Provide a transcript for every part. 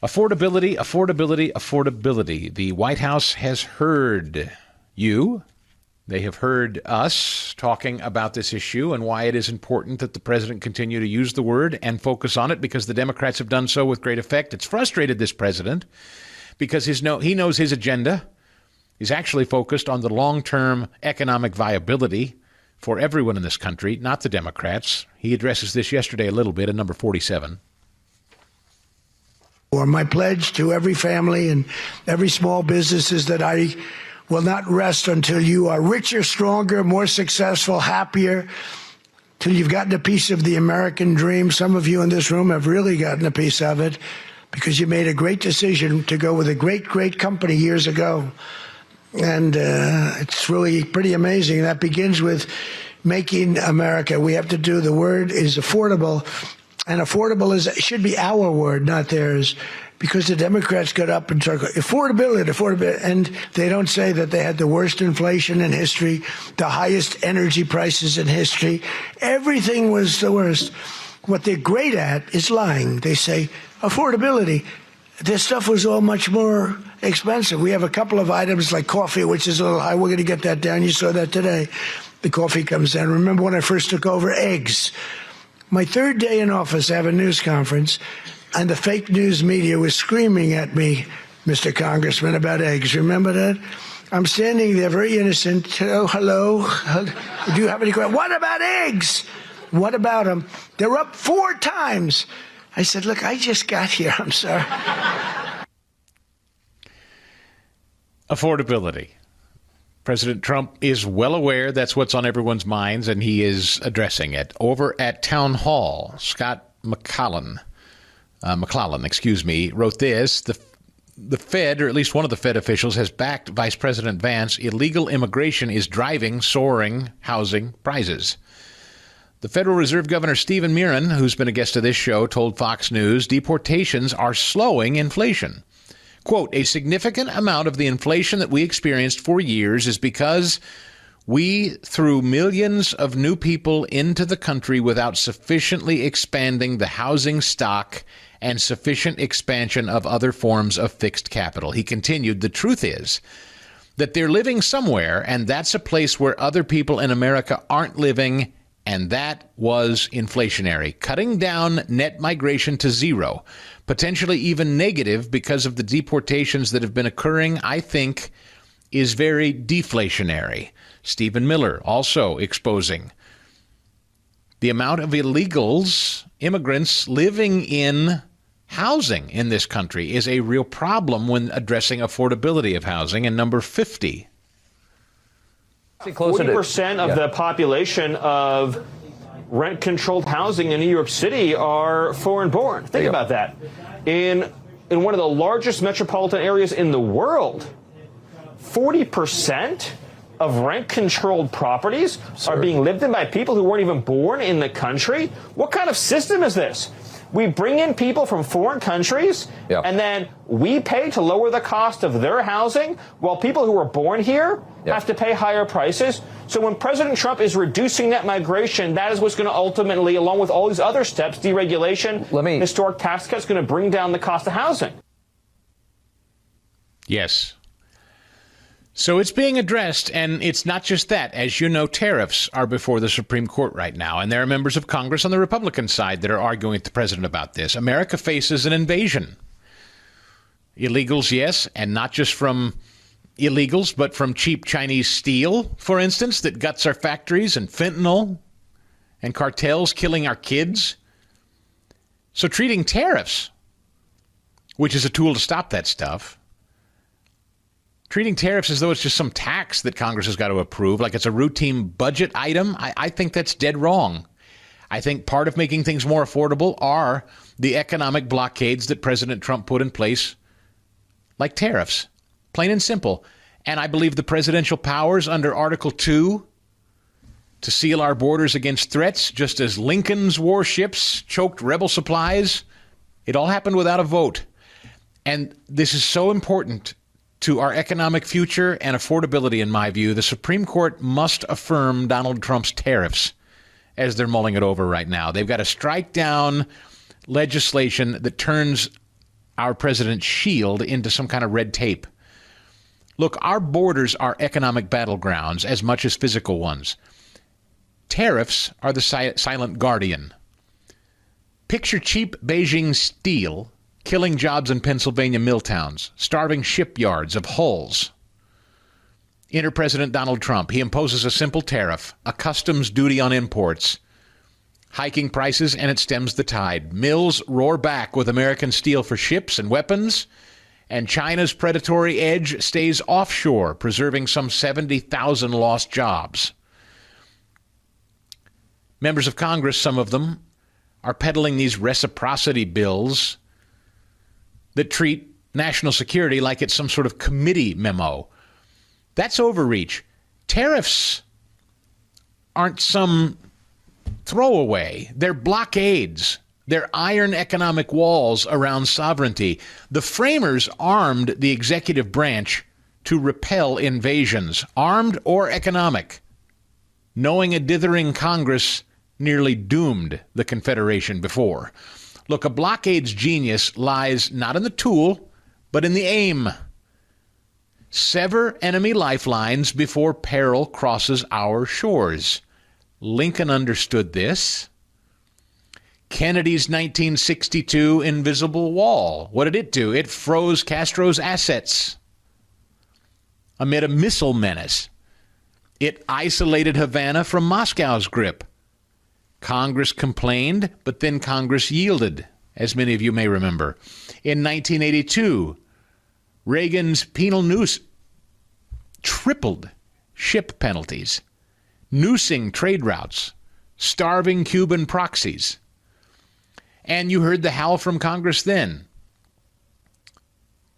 Affordability, affordability, affordability. The White House has heard you. They have heard us talking about this issue and why it is important that the president continue to use the word and focus on it, because the Democrats have done so with great effect. It's frustrated this president because he knows his agenda is actually focused on the long-term economic viability for everyone in this country, not the Democrats. He addresses this yesterday a little bit at number 47. Or my pledge to every family and every small business is that I will not rest until you are richer, stronger, more successful, happier, till you've gotten a piece of the American dream. Some of you in this room have really gotten a piece of it because you made a great decision to go with a great, great company years ago. And it's really pretty amazing. That begins with making America. We have to do, the word is affordable. And affordable should be our word, not theirs, because the Democrats got up and talked affordability, and they don't say that they had the worst inflation in history, the highest energy prices in history. Everything was the worst. What they're great at is lying. They say affordability. This stuff was all much more expensive. We have a couple of items like coffee, which is a little high. We're going to get that down. You saw that today. The coffee comes down. Remember when I first took over? Eggs. My third day in office, I have a news conference, and the fake news media was screaming at me, Mr. Congressman, about eggs. Remember that? I'm standing there very innocent. Oh, hello. Do you have any questions? What about eggs? What about them? They're up 4 times. I said, look, I just got here. I'm sorry. Affordability. President Trump is well aware that's what's on everyone's minds, and he is addressing it. Over at Town Hall, Scott McClellan, wrote this. The Fed, or at least one of the Fed officials, has backed Vice President Vance. Illegal immigration is driving soaring housing prices. The Federal Reserve Governor Stephen Murin, who's been a guest of this show, told Fox News deportations are slowing inflation. Quote, a significant amount of the inflation that we experienced for years is because we threw millions of new people into the country without sufficiently expanding the housing stock and sufficient expansion of other forms of fixed capital. He continued, the truth is that they're living somewhere, and that's a place where other people in America aren't living, and that was inflationary. Cutting down net migration to zero, potentially even negative because of the deportations that have been occurring, I think, is very deflationary. Stephen Miller also exposing the amount of illegals, immigrants living in housing in this country is a real problem when addressing affordability of housing. And number 50. 40% of the population of rent-controlled housing in New York City are foreign-born. Think about that. In one of the largest metropolitan areas in the world, 40% of rent-controlled properties are being lived in by people who weren't even born in the country. What kind of system is this? We bring in people from foreign countries, and then we pay to lower the cost of their housing, while people who are born here have to pay higher prices. So when President Trump is reducing net migration, that is what's going to ultimately, along with all these other steps, deregulation, historic tax cuts, going to bring down the cost of housing. Yes. So it's being addressed, and it's not just that. As you know, tariffs are before the Supreme Court right now, and there are members of Congress on the Republican side that are arguing with the president about this. America faces an invasion. Illegals, yes, and not just from illegals, but from cheap Chinese steel, for instance, that guts our factories, and fentanyl, and cartels killing our kids. So treating tariffs, which is a tool to stop that stuff, treating tariffs as though it's just some tax that Congress has got to approve, like it's a routine budget item, I think that's dead wrong. I think part of making things more affordable are the economic blockades that President Trump put in place, like tariffs, plain and simple. And I believe the presidential powers under Article 2 to seal our borders against threats, just as Lincoln's warships choked rebel supplies, it all happened without a vote. And this is so important to our economic future and affordability, in my view. The Supreme Court must affirm Donald Trump's tariffs as they're mulling it over right now. They've got to strike down legislation that turns our president's shield into some kind of red tape. Look, our borders are economic battlegrounds as much as physical ones. Tariffs are the silent guardian. Picture cheap Beijing steel killing jobs in Pennsylvania mill towns, starving shipyards of hulls. Enter President Donald Trump. He imposes a simple tariff, a customs duty on imports, hiking prices, and it stems the tide. Mills roar back with American steel for ships and weapons, and China's predatory edge stays offshore, preserving some 70,000 lost jobs. Members of Congress, some of them, are peddling these reciprocity bills that treat national security like it's some sort of committee memo. That's overreach. Tariffs aren't some throwaway. They're blockades. They're iron economic walls around sovereignty. The framers armed the executive branch to repel invasions, armed or economic, knowing a dithering Congress nearly doomed the Confederation before. Look, a blockade's genius lies not in the tool, but in the aim. Sever enemy lifelines before peril crosses our shores. Lincoln understood this. Kennedy's 1962 invisible wall, what did it do? It froze Castro's assets amid a missile menace. It isolated Havana from Moscow's grip. Congress complained, but then Congress yielded, as many of you may remember. In 1982, Reagan's penal noose tripled ship penalties, noosing trade routes, starving Cuban proxies. And you heard the howl from Congress then.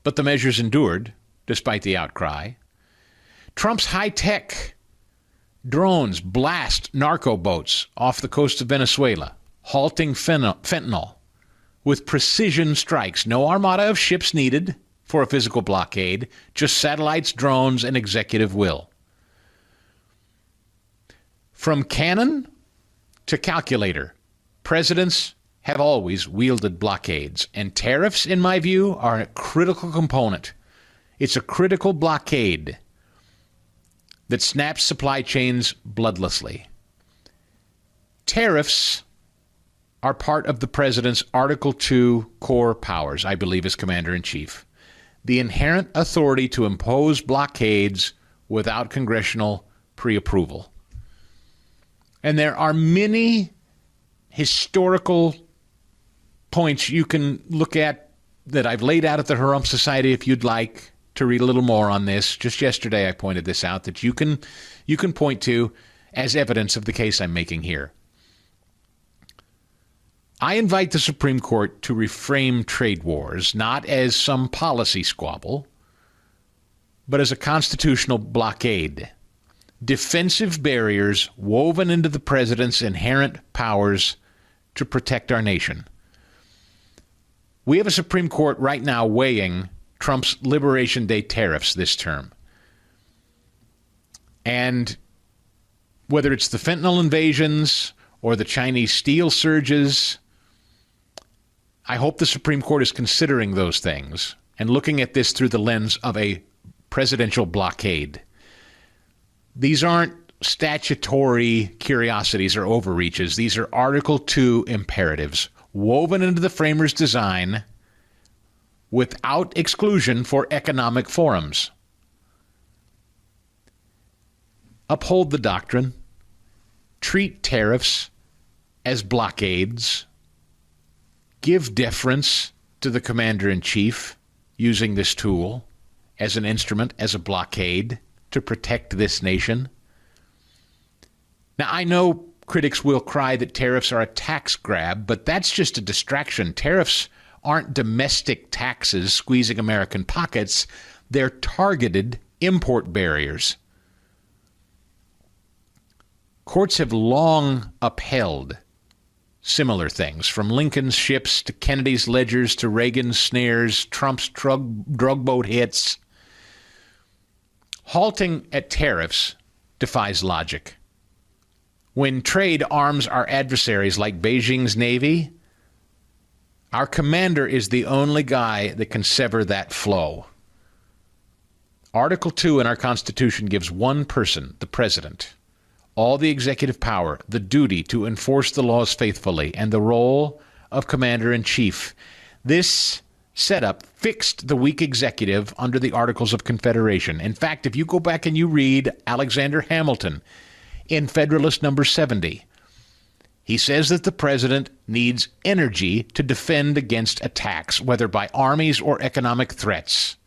But the measures endured, despite the outcry. Trump's high-tech drones blast narco boats off the coast of Venezuela, halting fentanyl with precision strikes. No armada of ships needed for a physical blockade, just satellites, drones, and executive will. From cannon to calculator, presidents have always wielded blockades, and tariffs, in my view, are a critical component. It's a critical blockade that snaps supply chains bloodlessly. Tariffs are part of the president's Article 2 core powers, I believe, as commander-in-chief. The inherent authority to impose blockades without congressional pre-approval. And there are many historical points you can look at that I've laid out at the Harum Society if you'd like to read a little more on this. Just yesterday I pointed this out that you can point to as evidence of the case I'm making here. I invite the Supreme Court to reframe trade wars not as some policy squabble, but as a constitutional blockade. Defensive barriers woven into the president's inherent powers to protect our nation. We have a Supreme Court right now weighing Trump's Liberation Day tariffs this term. And whether it's the fentanyl invasions or the Chinese steel surges, I hope the Supreme Court is considering those things and looking at this through the lens of a presidential blockade. These aren't statutory curiosities or overreaches. These are Article 2 imperatives woven into the framers' design without exclusion for economic forums. Uphold the doctrine. Treat tariffs as blockades. Give deference to the commander-in-chief using this tool as an instrument, as a blockade to protect this nation. Now, I know critics will cry that tariffs are a tax grab, but that's just a distraction. Tariffs aren't domestic taxes squeezing American pockets. They're targeted import barriers. Courts have long upheld similar things, from Lincoln's ships to Kennedy's ledgers to Reagan's snares, Trump's drug boat hits. Halting at tariffs defies logic. When trade arms our adversaries like Beijing's Navy, Our commander is the only guy that can sever that flow. Article 2 in our Constitution gives one person, the president, all the executive power, the duty to enforce the laws faithfully, and the role of commander-in-chief. This setup fixed the weak executive under the Articles of Confederation. In fact, if you go back and you read Alexander Hamilton in Federalist number 70, he says that the president needs energy to defend against attacks, whether by armies or economic threats.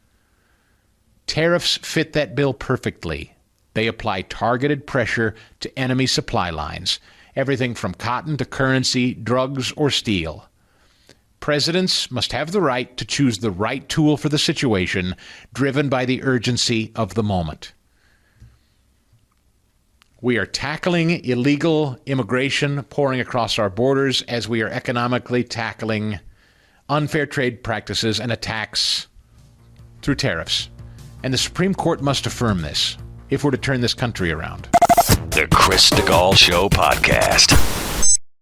Tariffs fit that bill perfectly. They apply targeted pressure to enemy supply lines, everything from cotton to currency, drugs, or steel. Presidents must have the right to choose the right tool for the situation, driven by the urgency of the moment. We are tackling illegal immigration pouring across our borders as we are economically tackling unfair trade practices and attacks through tariffs. And the Supreme Court must affirm this if we're to turn this country around. The Chris Stigall Show Podcast.